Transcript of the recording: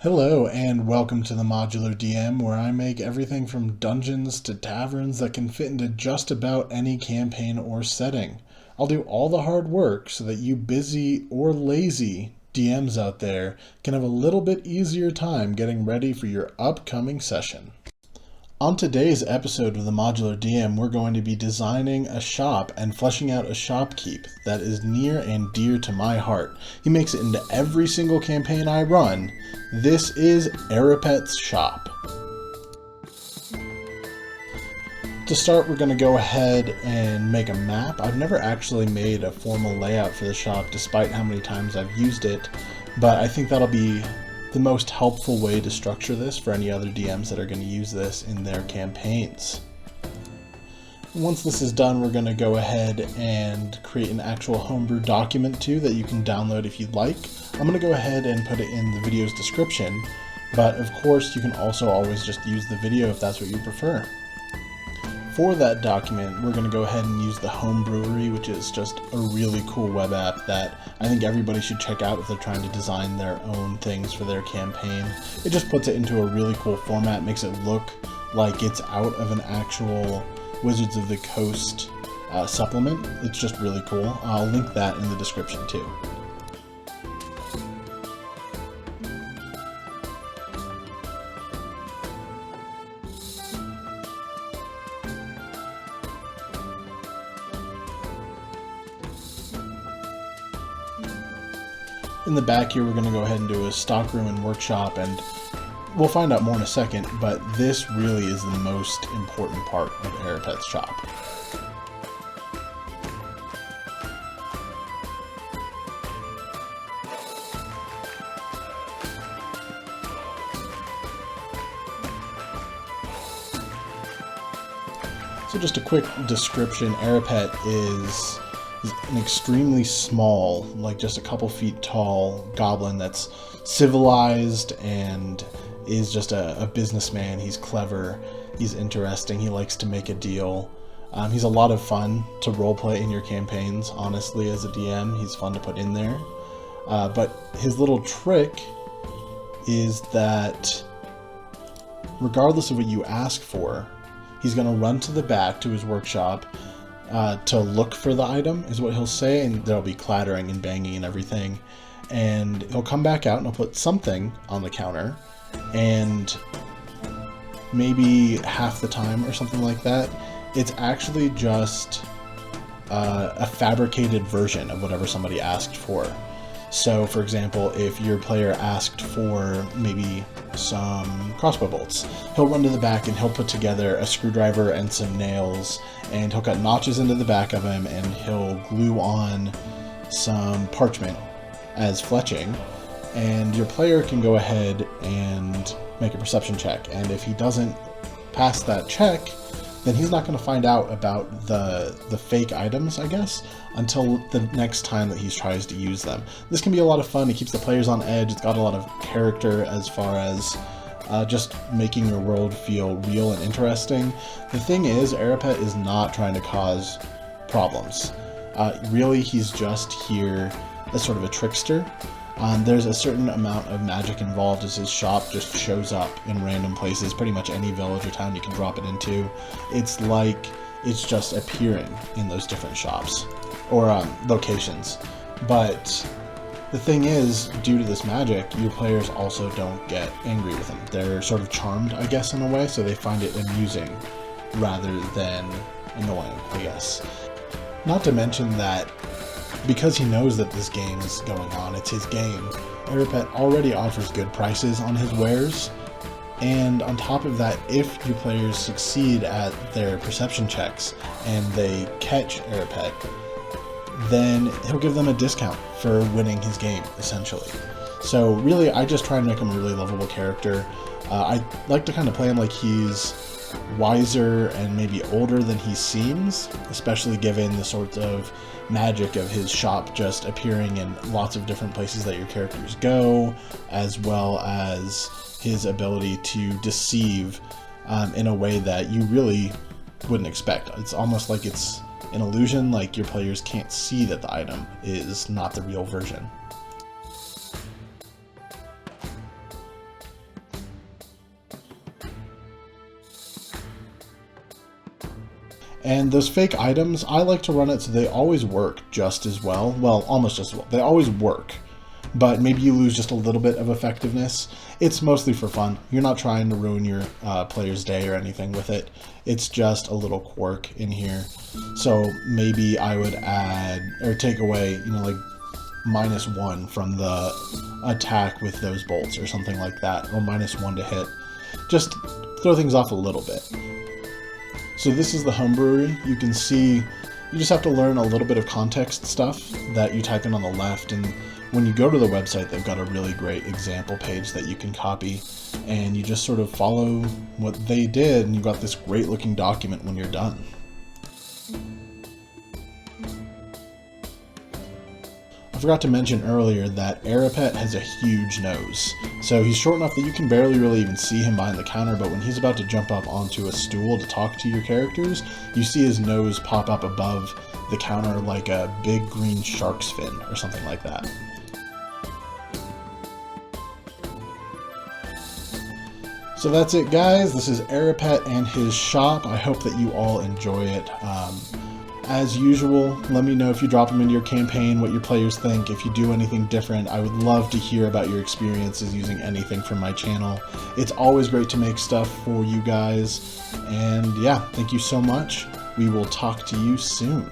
Hello and welcome to the Modular DM, where I make everything from dungeons to taverns that can fit into just about any campaign or setting. I'll do all the hard work so that you busy or lazy DMs out there can have a little bit easier time getting ready for your upcoming session. On today's episode of the Modular DM, we're going to be designing a shop and fleshing out a shopkeep that is near and dear to my heart. He makes it into every single campaign I run. This is Aropet's shop. To start, we're going to go ahead and make a map. I've never actually made a formal layout for the shop, despite how many times I've used it, but I think that'll be the most helpful way to structure this for any other DMs that are going to use this in their campaigns. Once this is done, we're going to go ahead and create an actual homebrew document too that you can download if you'd like. I'm going to go ahead and put it in the video's description, but of course you can also always just use the video if that's what you prefer. For that document, we're going to go ahead and use the Home Brewery, which is just a really cool web app that I think everybody should check out if they're trying to design their own things for their campaign. It just puts it into a really cool format, makes it look like it's out of an actual Wizards of the Coast supplement. It's just really cool. I'll link that in the description too. In the back here, we're going to go ahead and do a stockroom and workshop, and we'll find out more in a second, but this really is the most important part of Aropet's shop. So just a quick description, Aropet is an extremely small, like just a couple feet tall goblin that's civilized and is just a businessman. He's clever, he's interesting, he likes to make a deal. He's a lot of fun to roleplay in your campaigns, honestly, as a DM. He's fun to put in there. But his little trick is that regardless of what you ask for, he's going to run to the back to his workshop to look for the item, is what he'll say, and there'll be clattering and banging and everything. And he'll come back out and he'll put something on the counter, and maybe half the time or something like that, it's actually just a fabricated version of whatever somebody asked for. So, for example, if your player asked for maybe some crossbow bolts, he'll run to the back and he'll put together a screwdriver and some nails, and he'll cut notches into the back of him, and he'll glue on some parchment as fletching, and your player can go ahead and make a perception check, and if he doesn't pass that check, then he's not going to find out about the fake items, I guess, until the next time that he tries to use them. This can be a lot of fun. It keeps the players on edge. It's got a lot of character as far as just making your world feel real and interesting. The thing is, Aropet is not trying to cause problems. Really, he's just here as sort of a trickster. There's a certain amount of magic involved as his shop just shows up in random places. Pretty much any village or town you can drop it into. It's like it's just appearing in those different shops or locations. But the thing is, due to this magic, your players also don't get angry with him. They're sort of charmed, I guess, in a way, so they find it amusing rather than annoying, I guess. Not to mention that because he knows that this game is going on, it's his game, Aropet already offers good prices on his wares, and on top of that, if your players succeed at their perception checks and they catch Aropet, then he'll give them a discount for winning his game, essentially. So really, I just try and make him a really lovable character. I like to kind of play him like he's wiser and maybe older than he seems, especially given the sort of magic of his shop just appearing in lots of different places that your characters go, as well as his ability to deceive in a way that you really wouldn't expect. It's almost like it's an illusion, like your players can't see that the item is not the real version. And those fake items, I like to run it so they always work just as well. Well, almost just as well. They always work, but maybe you lose just a little bit of effectiveness. It's mostly for fun. You're not trying to ruin your player's day or anything with it. It's just a little quirk in here. So maybe I would add, or take away, you know, like -1 from the attack with those bolts or something like that, or -1 to hit. Just throw things off a little bit. So this is the home brewery. You can see, you just have to learn a little bit of context stuff that you type in on the left, and when you go to the website, they've got a really great example page that you can copy, and you just sort of follow what they did, and you've got this great looking document when you're done. I forgot to mention earlier that Aropet has a huge nose. So he's short enough that you can barely really even see him behind the counter, but when he's about to jump up onto a stool to talk to your characters, you see his nose pop up above the counter like a big green shark's fin or something like that. So that's it, guys. This is Aropet and his shop. I hope that you all enjoy it. As usual, let me know if you drop them into your campaign, what your players think. If you do anything different, I would love to hear about your experiences using anything from my channel. It's always great to make stuff for you guys. And yeah, thank you so much. We will talk to you soon.